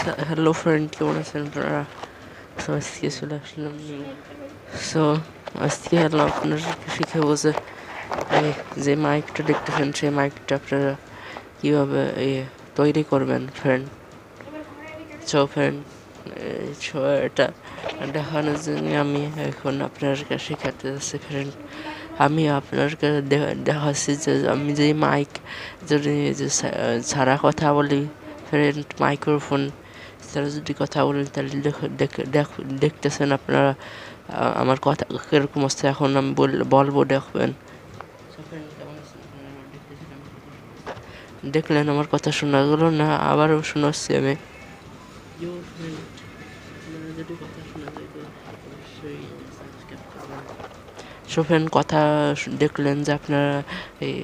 Hello friend, কেমন আছেন আপনারা? সো আজকে চলে আসলাম। সো আজকে হলো আপনার শিখাবো যে মাইকটা দেখতেছেন, সেই মাইকটা আপনারা কীভাবে তৈরি করবেন ফ্রেন্ড। সো ফ্রেন্ড, এটা দেখানোর জন্য আমি এখন আপনাদেরকে শেখাতে যাচ্ছি ফ্রেন্ড। আমি আপনাদেরকে দেখাচ্ছি যে আমি যে মাইক যদি ছাড়া কথা বলি ফ্রেন্ড, মাইক্রোফোন ছাড়া যদি কথা বলেন তাহলে দেখতেছেন আপনারা আমার কথা কীরকম আসছে। এখন আমি বলবো, দেখবেন। দেখলেন আমার কথা শোনা গেল না? আবারও শোনাচ্ছি আমি। যদি কথা শোনা যায় তো অবশ্যই সাবস্ক্রাইব করবেন। সোফেন কথা দেখলেন যে আপনারা এই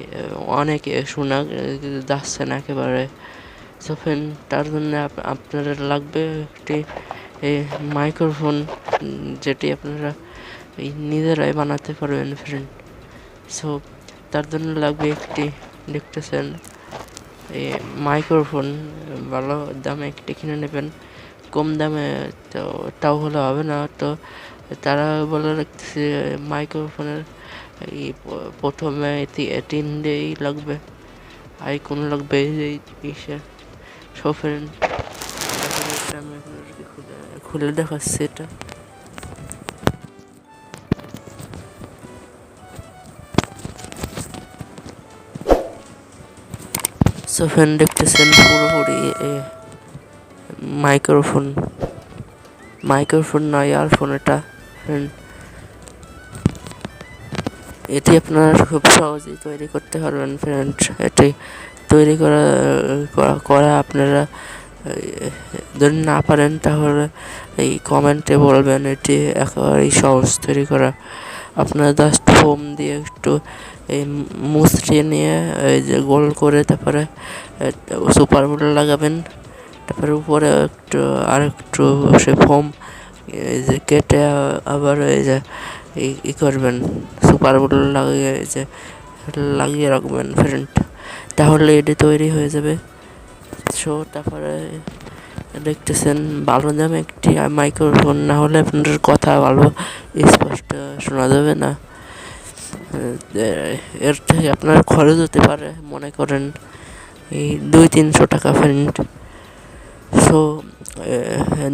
অনেক শোনা যাচ্ছে না একেবারে। সোফেন তার জন্য আপনারা লাগবে একটি মাইক্রোফোন, যেটি আপনারা নিজেরাই বানাতে পারবেন ফ্রেন্ড। সো তার জন্য লাগবে একটি, দেখতেছেন, এই মাইক্রোফোন। ভালো দামে একটি কিনে নেবেন, কম দামে তো তাও হলে হবে না। তো তারা বলে রাখতেছে মাইক্রোফোনের এই প্রথমে 3 ডেই লাগবে, আইকন লাগবে এই ইসের। সো ফ্রেন্ড, আমি আপনাদেরকে খুলে দেখাচ্ছি এটা। সো ফ্রেন্ড, দেখতেছেন পুরোপুরি মাইক্রোফোন নয়, ইয়ারফোন এটা ফ্রেন্ড। এটি আপনারা খুব সহজেই তৈরি করতে পারবেন ফ্রেন্ড। এটি তৈরি করা আপনারা যদি না পারেন তাহলে এই কমেন্টে বলবেন। এটি একেবারেই সহজ তৈরি করা। আপনারা জাস্ট ফোম দিয়ে একটু এই মুচড়িয়ে নিয়ে এই যে গোল করে তারপরে সুপার গ্লু লাগাবেন। তারপরে উপরে একটু সে ফোম এই যে কেটে আবার এই যে করবেন, সুপার গ্লু লাগিয়ে রাখবেন ফ্রেন্ড। তাহলে এটি তৈরি হয়ে যাবে। সো তারপরে দেখতেছেন ভালো দামে একটি মাইক্রোফোন না হলে আপনাদের কথা ভালো স্পষ্ট শোনা যাবে না। এর থেকে আপনার খরচ হতে পারে, মনে করেন এই 200-300 টাকা ফ্রেন্ড। সো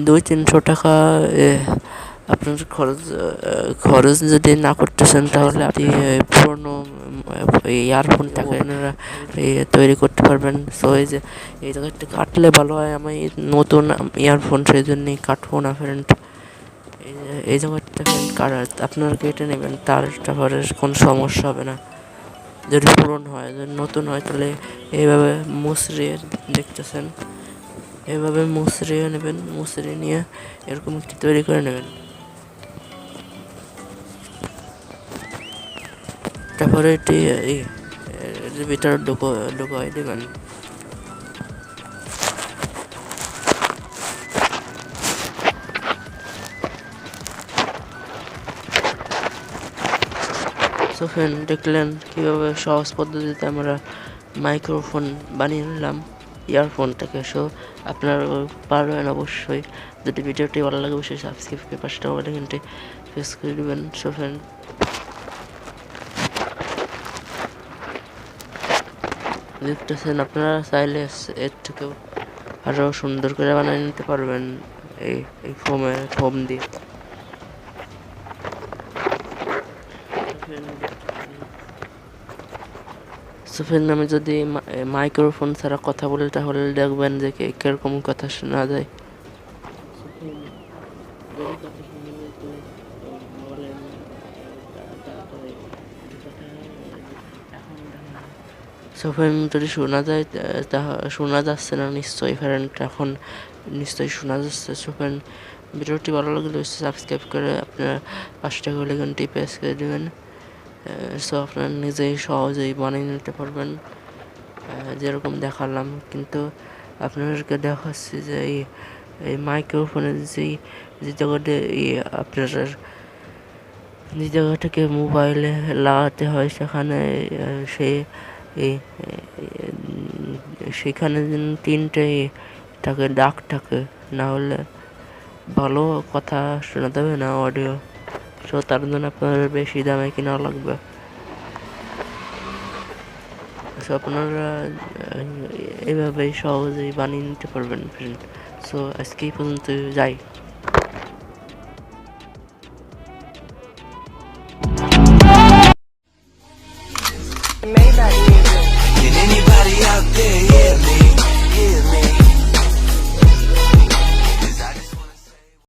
200-300 টাকা আপনার খরচ যদি না করতেছেন তাহলে আপনি পুরোনো ইয়ারফোনটাকে আপনারা তৈরি করতে পারবেন। সো এই জায়গাটা কাটলে ভালো হয়। আমি নতুন ইয়ারফোন সেই জন্যই কাটবো না ফ্রেন্ড। এই জায়গাটা আপনারা কেটে নেবেন, তারপরে কোনো সমস্যা হবে না। যদি পুরনো হয়, যদি নতুন হয় তাহলে এইভাবে মুচড়িয়ে, দেখতেছেন, এভাবে মুচড়িয়ে নেবেন। মুচড়িয়ে নিয়ে এরকম একটি তৈরি করে নেবেন। তারপরে এটি ভিতরে ঢুকাই দেবেন। সো ফ্রেন্ড, দেখলেন কীভাবে সহজ পদ্ধতিতে আমরা মাইক্রোফোন বানিয়ে নিলাম ইয়ারফোনটাকে। সো আপনারা পারবেন অবশ্যই। যদি ভিডিওটি ভালো লাগে অবশ্যই সাবস্ক্রাইব করে পাশটা ঘন্টি প্রেস করে দেবেন। সো ফ্রেন্ড, দেখতেছেন আপনারা চাইলে এর থেকেও আরও সুন্দর করে বানিয়ে নিতে পারবেন এই ফোম দিয়ে। সো ফ্রেন্ড, আমি যদি মাইক্রোফোন ছাড়া কথা বলি তাহলে দেখবেন যে কিরকম কথা শোনা যায়। সো ফ্রেন্ড, যদি শোনা যায় শোনা যাচ্ছে না নিশ্চয়ই ফ্রেন্ড, এখন নিশ্চয়ই শোনা যাচ্ছে। সো ফ্রেন্ড, ভিডিওটি ভালো লাগলে সাবস্ক্রাইব করে আপনারা পাঁচটা ঘন্টি প্রেস করে দেবেন। সো আপনারা নিজেই সহজেই বানিয়ে নিতে পারবেন যেরকম দেখালাম। কিন্তু আপনাদেরকে দেখাচ্ছি যে এই মাইক্রোফোনের যে জায়গাটা আপনার যে জায়গাটাকে মোবাইলে লাগাতে হয় সেখানে সেখানে 3টে থাকে, ডাক থাকে, না হলে ভালো কথা শোনা দেবে না অডিও। সো তার জন্য আপনার বেশি দামে কিনা লাগবে। সো আপনারা এইভাবেই সহজেই বানিয়ে নিতে পারবেন ফ্রেন্ড। সো আজকে এই পর্যন্ত, যাই। Can anybody out there hear me? Hear me?